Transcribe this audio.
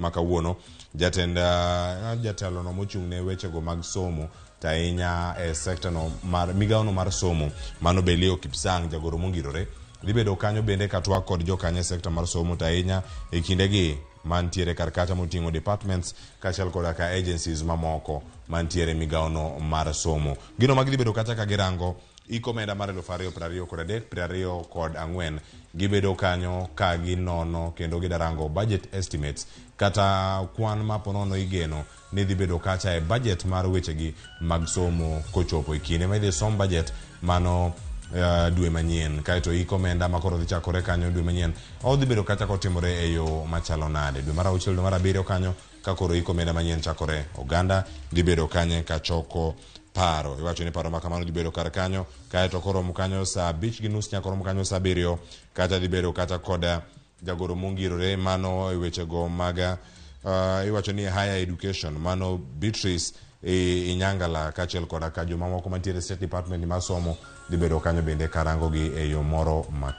makawuono jatend jatelo no mochung' ne wechego mag somo tainya sector no mar migao no mar somo mano Belio Kipsang jagoro mongirore dhi bedo kanyo bende katwa kod jokanye sector mar somo tainya e kindegi mantiere karkata moting'o departments kachal koda ka agencies mamoko mantiere migao no mar somo. Gino magidhi bedo kacha ka girango ikomenda mar 2023 kod 4 gibedo kanyo ka ginono kendo gidarango budget estimates kata kwan maponono igeno ni dhi bedo kacha e budget mar wechegi mag somo kochopo ikine ma idhi som budget mano dwe manyien kaito ikomenda makoro dhi chakore kanyo dwe manyien odhi bedo kacha kotimore e yo machalo nade dwe mar 6 dwe mar 7 kanyo ka koro ikomenda manyien chakore oganda dhi bedo kanye ka choko paro iwacho ni paro makamano dhi bedo kar kanyo kaito koro mkanyo saa 5:30 nyaka koro mkanyo saa 7 kata dhi bedo kata koda jagoro mongirore mano e wechego maga iwacho ni higher education mano Beatrice Inyangala kachel koda ka joma moko mantiere state department ma somo dhi bedo kanyo bende karango gi e yo moro